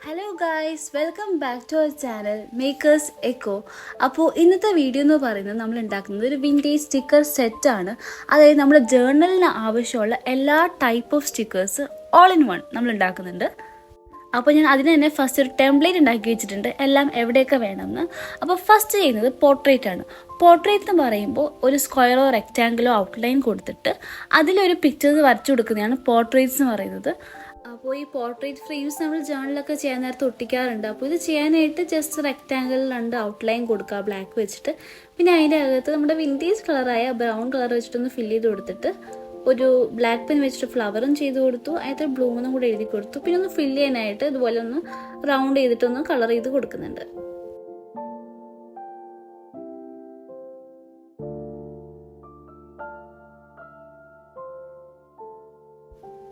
Hello guys, welcome back to our channel Makers Echo. അപ്പോൾ ഇന്നത്തെ video എന്ന് പറയുന്നത് നമ്മൾ ഉണ്ടാക്കുന്നത് ഒരു വിൻറ്റേജ് സ്റ്റിക്കർ സെറ്റാണ്. അതായത് നമ്മുടെ ജേർണലിന് ആവശ്യമുള്ള എല്ലാ type of stickers all in one നമ്മൾ ഉണ്ടാക്കുന്നുണ്ട്. അപ്പോൾ ഞാൻ അതിന് തന്നെ ഫസ്റ്റ് ഒരു ടെംപ്ലേറ്റ് ഉണ്ടാക്കി വെച്ചിട്ടുണ്ട്, എല്ലാം എവിടെയൊക്കെ വേണമെന്ന്. അപ്പോൾ ഫസ്റ്റ് ചെയ്യുന്നത് പോർട്രേറ്റ് ആണ്. പോർട്രേറ്റ് എന്ന് പറയുമ്പോൾ ഒരു സ്ക്വയറോ റെക്റ്റാങ്കിളോ ഔട്ട്ലൈൻ കൊടുത്തിട്ട് അതിലൊരു പിക്ചേഴ്സ് വരച്ചു കൊടുക്കുന്നതാണ് പോർട്രേറ്റ്സ് എന്ന് പറയുന്നത്. അപ്പോൾ ഈ പോർട്രേറ്റ് ഫ്രെയിംസ് നമ്മൾ ജേർണലൊക്കെ ചെയ്യാൻ നേരത്തെ ഒട്ടിക്കാറുണ്ട്. അപ്പോൾ ഇത് ചെയ്യാനായിട്ട് ജസ്റ്റ് റെക്റ്റാങ്കിളിൽ രണ്ട് ഔട്ട്ലൈൻ കൊടുക്കുക ബ്ലാക്ക് വെച്ചിട്ട്, പിന്നെ അതിൻ്റെ അകത്ത് നമ്മുടെ വിൻറ്റേജ് കളറായ ബ്രൗൺ കളർ വെച്ചിട്ടൊന്ന് ഫില്ല് ചെയ്ത് കൊടുത്തിട്ട് ഒരു ബ്ലാക്ക് പെൻ വെച്ചിട്ട് ഫ്ലവറും ചെയ്ത് കൊടുത്തു, അതിനകത്ത് ബ്ലൂമെന്നും കൂടെ എഴുതി കൊടുത്തു. പിന്നെ ഒന്ന് ഫില്ല് ചെയ്യാനായിട്ട് ഇതുപോലെ ഒന്ന് റൗണ്ട് ചെയ്തിട്ടൊന്ന് കളർ ചെയ്ത് കൊടുക്കുന്നുണ്ട്.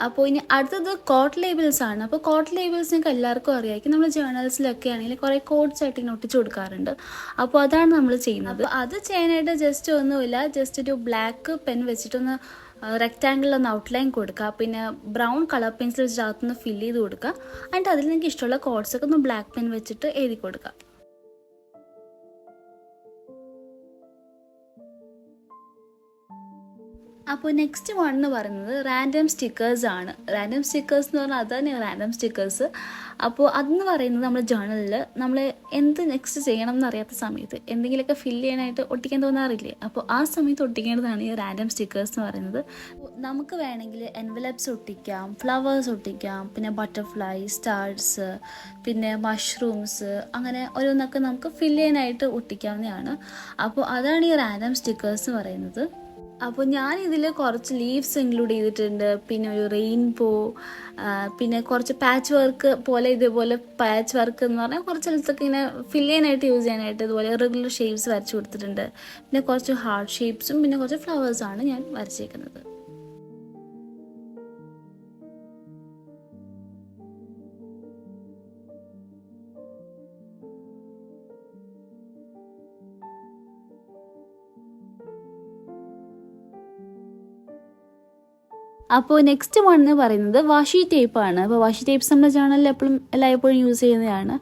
അപ്പോൾ ഇനി അടുത്തത് കോട്ട് ലേബിൾസ് ആണ്. അപ്പോൾ കോട്ട് ലേബിൾസ് നിങ്ങൾക്ക് എല്ലാവർക്കും അറിയാമായിരിക്കും, നമ്മൾ ജേർണൽസിലൊക്കെ ആണെങ്കിൽ കുറേ കോഡ്സ് ആയിട്ട് ഇങ്ങനെ ഒട്ടിച്ച് കൊടുക്കാറുണ്ട്. അപ്പോൾ അതാണ് നമ്മൾ ചെയ്യുന്നത്. അത് ചെയ്യാനായിട്ട് ജസ്റ്റ് ഒന്നുമില്ല, ജസ്റ്റ് ഒരു ബ്ലാക്ക് പെൻ വെച്ചിട്ടൊന്ന് റെക്റ്റാങ്കിളിൽ ഒന്ന് ഔട്ട്ലൈൻ കൊടുക്കുക, പിന്നെ ബ്രൗൺ കളർ പെൻസിൽ വെച്ചിട്ട് അകത്തുനിന്ന് ഫില്ല് ചെയ്ത് കൊടുക്കുക. എന്നിട്ട് അതിൽ നിങ്ങൾക്ക് ഇഷ്ടമുള്ള കോഡ്സൊക്കെ ഒന്ന് ബ്ലാക്ക് പെൻ വെച്ചിട്ട് എഴുതി കൊടുക്കുക. അപ്പോൾ നെക്സ്റ്റ് വൺ എന്ന് പറയുന്നത് റാൻഡം സ്റ്റിക്കേഴ്സ് ആണ്. റാൻഡം സ്റ്റിക്കേഴ്സ് എന്ന് പറഞ്ഞാൽ അത് തന്നെയാണ് റാൻഡം സ്റ്റിക്കേഴ്സ്. അപ്പോൾ അതെന്ന് പറയുന്നത് നമ്മുടെ ജേർണലിൽ നമ്മൾ എന്ത് നെക്സ്റ്റ് ചെയ്യണം എന്നറിയാത്ത സമയത്ത് എന്തെങ്കിലുമൊക്കെ ഫില്ല് ചെയ്യാനായിട്ട് ഒട്ടിക്കാൻ തോന്നാറില്ലേ, അപ്പോൾ ആ സമയത്ത് ഒട്ടിക്കേണ്ടതാണ് ഈ റാൻഡം സ്റ്റിക്കേഴ്സ് എന്ന് പറയുന്നത്. നമുക്ക് വേണമെങ്കിൽ എൻവലപ്സ് ഒട്ടിക്കാം, ഫ്ലവേഴ്സ് ഒട്ടിക്കാം, പിന്നെ ബട്ടർഫ്ലൈ, സ്റ്റാർസ്, പിന്നെ മഷ്റൂംസ്, അങ്ങനെ ഓരോന്നൊക്കെ നമുക്ക് ഫില്ല് ചെയ്യാനായിട്ട് ഒട്ടിക്കാവുന്നതാണ്. അപ്പോൾ അതാണ് ഈ റാൻഡം സ്റ്റിക്കേഴ്സ് എന്ന് പറയുന്നത്. അപ്പോൾ ഞാനിതിൽ കുറച്ച് ലീവ്സ് ഇൻക്ലൂഡ് ചെയ്തിട്ടുണ്ട്, പിന്നെ ഒരു റെയിൻബോ, പിന്നെ കുറച്ച് പാച്ച് വർക്ക് പോലെ, ഇതേപോലെ പാച്ച് വർക്ക് എന്ന് പറഞ്ഞാൽ കുറച്ച് സ്ഥലത്തൊക്കെ ഇങ്ങനെ ഫില്ല് ചെയ്യാനായിട്ട് യൂസ് ചെയ്യാനായിട്ട് ഇതുപോലെ റെഗുലർ ഷേപ്സ് വരച്ച് കൊടുത്തിട്ടുണ്ട്. പിന്നെ കുറച്ച് ഹാർട്ട് ഷേപ്സും പിന്നെ കുറച്ച് ഫ്ലവേഴ്സാണ് ഞാൻ വരച്ചേക്കുന്നത്. അപ്പോൾ നെക്സ്റ്റ് വൺ എന്ന് പറയുന്നത് വാഷി ടേപ്പാണ്. അപ്പോൾ വാഷി ടേപ്പ്സ് നമ്മുടെ ചാനലിൽ എല്ലായ്പ്പോഴും യൂസ് ചെയ്യുന്നതാണ്.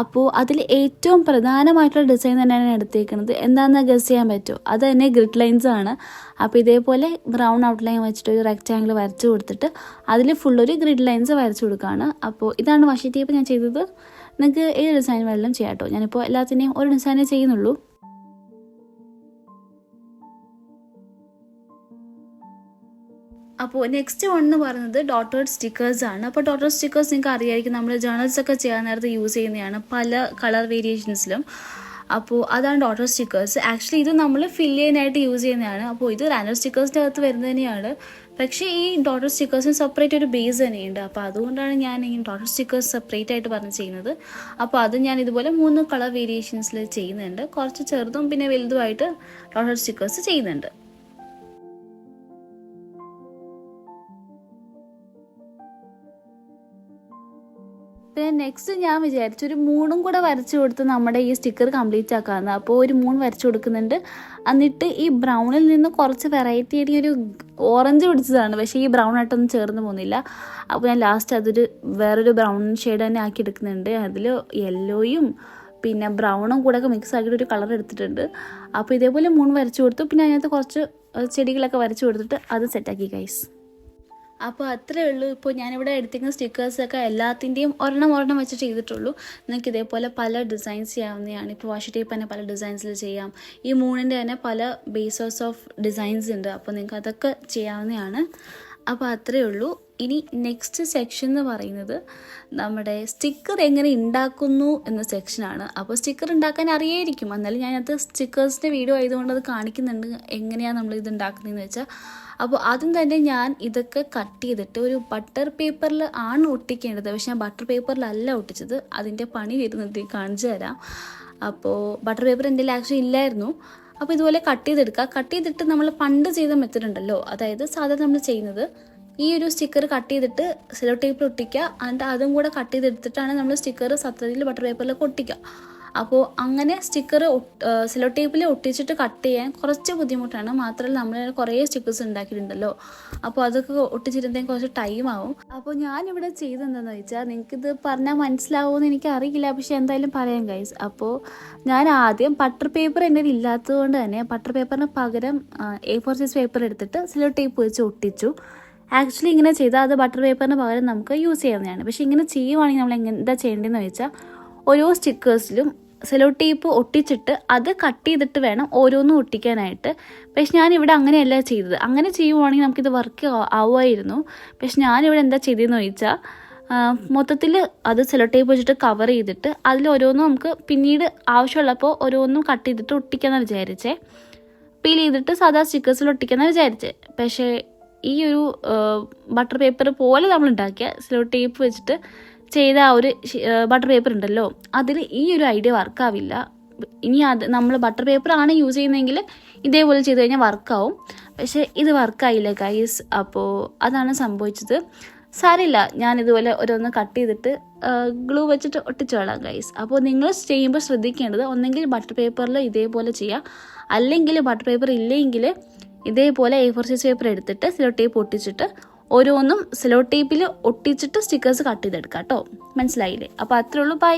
അപ്പോൾ അതിൽ ഏറ്റവും പ്രധാനമായിട്ടുള്ള ഡിസൈൻ തന്നെയാണ് എടുത്തേക്കുന്നത്. എന്താണെന്ന് ഗസ് ചെയ്യാൻ പറ്റുമോ? അത് തന്നെ ഗ്രിഡ് ലൈൻസ് ആണ്. അപ്പോൾ ഇതേപോലെ ബ്രൗൺ ഔട്ട്ലൈൻ വെച്ചിട്ട് ഒരു റെക്റ്റാങ്കിൾ വരച്ച് കൊടുത്തിട്ട് അതിൽ ഫുള്ളൊരു ഗ്രിഡ് ലൈൻസ് വരച്ച് കൊടുക്കുകയാണ്. അപ്പോൾ ഇതാണ് വാഷി ടേപ്പ് ഞാൻ ചെയ്തത്. നിങ്ങൾക്ക് ഏത് ഡിസൈൻ വേണമെങ്കിലും ചെയ്യാം കേട്ടോ. ഞാനിപ്പോൾ എല്ലാത്തിനെയും ഒരു ഡിസൈനേ ചെയ്യുന്നുള്ളൂ. അപ്പോൾ നെക്സ്റ്റ് വൺ എന്ന് പറയുന്നത് ഡോട്ടേഡ് സ്റ്റിക്കേഴ്സ് ആണ്. അപ്പോൾ ഡോട്ടേഡ് സ്റ്റിക്കേഴ്സ് നിങ്ങൾക്ക് അറിയാമായിരിക്കും, നമ്മൾ ജേർണൽസ് ഒക്കെ ചെയ്യാൻ നേരത്തെ യൂസ് ചെയ്യുന്നതാണ് പല കളർ വേരിയേഷൻസിലും. അപ്പോൾ അതാണ് ഡോട്ടർ സ്റ്റിക്കേഴ്സ്. ആക്ച്വലി ഇത് നമ്മൾ ഫില്ല് ചെയ്യാനായിട്ട് യൂസ് ചെയ്യുന്നതാണ്. അപ്പോൾ ഇത് റാൻഡം സ്റ്റിക്കേഴ്സിൻ്റെ അകത്ത് വരുന്നത് തന്നെയാണ്. പക്ഷേ ഈ ഡോട്ടർ സ്റ്റിക്കേഴ്സിന് സെപ്പറേറ്റ് ഒരു ബേസ് തന്നെയുണ്ട്. അപ്പോൾ അതുകൊണ്ടാണ് ഞാൻ ഈ ഡോട്ടർ സ്റ്റിക്കേഴ്സ് സെപ്പറേറ്റ് ആയിട്ട് പറഞ്ഞ് ചെയ്യുന്നത്. അപ്പോൾ അത് ഞാൻ ഇതുപോലെ 3 കളർ വേരിയേഷൻസിൽ ചെയ്യുന്നുണ്ട്. കുറച്ച് ചെറുതും പിന്നെ വലുതുമായിട്ട് ഡോട്ടർ സ്റ്റിക്കേഴ്സ് ചെയ്യുന്നുണ്ട്. പിന്നെ നെക്സ്റ്റ് ഞാൻ വിചാരിച്ചു ഒരു 3 കൂടെ വരച്ചു കൊടുത്ത് നമ്മുടെ ഈ സ്റ്റിക്കർ കംപ്ലീറ്റ് ആക്കാമെന്ന്. അപ്പോൾ ഒരു 3 വരച്ചു കൊടുക്കുന്നുണ്ട്. എന്നിട്ട് ഈ ബ്രൗണിൽ നിന്ന് കുറച്ച് വെറൈറ്റി ആയിട്ട് ഒരു ഓറഞ്ച് പിടിച്ചതാണ്, പക്ഷേ ഈ ബ്രൗൺ ആയിട്ടൊന്നും ചേർന്ന് പോകുന്നില്ല. അപ്പോൾ ഞാൻ ലാസ്റ്റ് അതൊരു വേറൊരു ബ്രൗൺ ഷെയ്ഡ് തന്നെ ആക്കി എടുക്കുന്നുണ്ട്. അതിൽ യെല്ലോയും പിന്നെ ബ്രൗണും കൂടെ ഒക്കെ മിക്സ് ആക്കിയിട്ട് ഒരു കളർ എടുത്തിട്ടുണ്ട്. അപ്പോൾ ഇതേപോലെ 3 വരച്ചു കൊടുത്തു. പിന്നെ അതിനകത്ത് കുറച്ച് ചെടികളൊക്കെ വരച്ചു കൊടുത്തിട്ട് അത് സെറ്റാക്കി ഗൈസ്. അപ്പോൾ അത്രയേ ഉള്ളൂ. ഇപ്പോൾ ഞാനിവിടെ എടുത്തിരിക്കുന്ന സ്റ്റിക്കേഴ്സൊക്കെ എല്ലാത്തിൻ്റെയും ഒരെണ്ണം വെച്ചിട്ട് ചെയ്തിട്ടുള്ളൂ. നിങ്ങൾക്ക് ഇതേപോലെ പല ഡിസൈൻസ് ചെയ്യാവുന്നതാണ്. ഇപ്പോൾ വാഷി ടേപ്പ് തന്നെ പല ഡിസൈൻസിൽ ചെയ്യാം. ഈ 3ൻ്റെ തന്നെ പല ബേസസ് ഓഫ് ഡിസൈൻസ് ഉണ്ട്. അപ്പോൾ നിങ്ങൾക്ക് അതൊക്കെ ചെയ്യാവുന്നതാണ്. അപ്പോൾ അത്രയേ ഉള്ളൂ. ഇനി നെക്സ്റ്റ് സെക്ഷൻ എന്ന് പറയുന്നത് നമ്മുടെ സ്റ്റിക്കർ എങ്ങനെ ഉണ്ടാക്കുന്നു എന്ന സെക്ഷനാണ്. അപ്പോൾ സ്റ്റിക്കർ ഉണ്ടാക്കാൻ അറിയായിരിക്കും, എന്നാലും ഞാനത് സ്റ്റിക്കേഴ്സിൻ്റെ വീഡിയോ ആയതുകൊണ്ട് അത് കാണിക്കുന്നുണ്ട് എങ്ങനെയാണ് നമ്മൾ ഇത് ഉണ്ടാക്കുന്നതെന്ന് വെച്ചാൽ. അപ്പോൾ ആദ്യം തന്നെ ഞാൻ ഇതൊക്കെ കട്ട് ചെയ്തിട്ട് ഒരു ബട്ടർ പേപ്പറിൽ ആണ് ഒട്ടിക്കേണ്ടത്. പക്ഷെ ഞാൻ ബട്ടർ പേപ്പറിലല്ല ഒട്ടിച്ചത്. അതിൻ്റെ പണി വരുന്നത് കാണിച്ചു തരാം. അപ്പോൾ ബട്ടർ പേപ്പർ എൻ്റെ ആക്ച്വലി ഇല്ലായിരുന്നു. അപ്പോൾ ഇതുപോലെ കട്ട് ചെയ്തെടുക്കുക. കട്ട് ചെയ്തിട്ട് നമ്മൾ പണ്ട് ചെയ്ത മെത്തേഡ് ഉണ്ടല്ലോ, അതായത് സാധാരണ നമ്മൾ ചെയ്യുന്നത് ഈ ഒരു സ്റ്റിക്കർ കട്ട് ചെയ്തിട്ട് സെലോ ടേപ്പിൽ ഒട്ടിക്കുക. എന്നിട്ട് അതും കൂടെ കട്ട് ചെയ്തെടുത്തിട്ടാണ് നമ്മൾ സ്റ്റിക്കർ സത്യത്തിൽ ബട്ടർ പേപ്പറിലൊക്കെ ഒട്ടിക്കുക. അപ്പോൾ അങ്ങനെ സ്റ്റിക്കർ സെല്ലോ ടേപ്പിൽ ഒട്ടിച്ചിട്ട് കട്ട് ചെയ്യാൻ കുറച്ച് ബുദ്ധിമുട്ടാണ്. മാത്രമല്ല നമ്മൾ കുറേ സ്റ്റിക്കേഴ്സ് ഉണ്ടാക്കിയിട്ടുണ്ടല്ലോ, അപ്പോൾ അതൊക്കെ ഒട്ടിച്ചിരുന്നതിന് കുറച്ച് ടൈം ആവും. അപ്പോൾ ഞാനിവിടെ ചെയ്തെന്താണെന്ന് വെച്ചാൽ, നിങ്ങൾക്കിത് പറഞ്ഞാൽ മനസ്സിലാവുമെന്ന് എനിക്കറിയില്ല, പക്ഷേ എന്തായാലും പറയാം ഗൈസ്. അപ്പോൾ ഞാൻ ആദ്യം ബട്ടർ പേപ്പർ എൻ്റെ ഇല്ലാത്തതുകൊണ്ട് തന്നെ ബട്ടർ പേപ്പറിന് പകരം A4 സൈസ് പേപ്പർ എടുത്തിട്ട് സെല്ലോ ടേപ്പ് വെച്ച് ഒട്ടിച്ചു. ആക്ച്വലി ഇങ്ങനെ ചെയ്താൽ അത് ബട്ടർ പേപ്പറിന് പകരം നമുക്ക് യൂസ് ചെയ്യാവുന്നതാണ്. പക്ഷേ ഇങ്ങനെ ചെയ്യുവാണെങ്കിൽ നമ്മൾ എന്താ ചെയ്യേണ്ടതെന്ന് വെച്ചാൽ, ഓരോ സ്റ്റിക്കേഴ്സിലും സെല്ലോ ടേപ്പ് ഒട്ടിച്ചിട്ട് അത് കട്ട് ചെയ്തിട്ട് വേണം ഓരോന്നും ഒട്ടിക്കാനായിട്ട്. പക്ഷെ ഞാനിവിടെ അങ്ങനെയല്ല ചെയ്തത്. അങ്ങനെ ചെയ്യുവാണെങ്കിൽ നമുക്കിത് വർക്ക് ആവുമായിരുന്നു. പക്ഷെ ഞാനിവിടെ എന്താ ചെയ്തതെന്ന് ചോദിച്ചാൽ, മൊത്തത്തിൽ അത് സെല്ലോ ടേപ്പ് വെച്ചിട്ട് കവർ ചെയ്തിട്ട് അതിൽ ഓരോന്നും നമുക്ക് പിന്നീട് ആവശ്യമുള്ളപ്പോൾ ഓരോന്നും കട്ട് ചെയ്തിട്ട് ഒട്ടിക്കാമെന്ന് വിചാരിച്ചേ. പീൽ ചെയ്തിട്ട് സാധാ സ്റ്റിക്കേഴ്സിൽ ഒട്ടിക്കാമെന്ന് വിചാരിച്ചേ. പക്ഷേ ഈ ഒരു ബട്ടർ പേപ്പർ പോലെ നമ്മൾ ഉണ്ടാക്കിയ സെല്ലോ ടേപ്പ് വെച്ചിട്ട് ചെയ്ത ആ ഒരു ബട്ടർ പേപ്പർ ഉണ്ടല്ലോ, അതിൽ ഈ ഒരു ഐഡിയ വർക്കാവില്ല. ഇനി അത് നമ്മൾ ബട്ടർ പേപ്പറാണ് യൂസ് ചെയ്യുന്നതെങ്കിൽ ഇതേപോലെ ചെയ്ത് കഴിഞ്ഞാൽ വർക്കാവും. പക്ഷേ ഇത് വർക്കായില്ല ഗൈസ്. അപ്പോൾ അതാണ് സംഭവിച്ചത്. സാരമില്ല, ഞാനിതുപോലെ ഓരോന്ന് കട്ട് ചെയ്തിട്ട് ഗ്ലൂ വെച്ചിട്ട് ഒട്ടിച്ചോളാം ഗൈസ്. അപ്പോൾ നിങ്ങൾ ചെയ്യുമ്പോൾ ശ്രദ്ധിക്കേണ്ടത്, ഒന്നെങ്കിൽ ബട്ടർ പേപ്പറിൽ ഇതേപോലെ ചെയ്യുക, അല്ലെങ്കിൽ ബട്ടർ പേപ്പർ ഇല്ലെങ്കിൽ ഇതേപോലെ A4 സൈസ് പേപ്പർ എടുത്തിട്ട് സെല്ലോ ടേപ്പ് ഒട്ടിച്ചിട്ട് ഓരോന്നും സെല്ലോ ടേപ്പിൽ ഒട്ടിച്ചിട്ട് സ്റ്റിക്കേഴ്സ് കട്ട് ചെയ്തെടുക്കാം കേട്ടോ. മനസ്സിലായില്ലേ? അപ്പോൾ അത്രേ ഉള്ളൂ. ബൈ.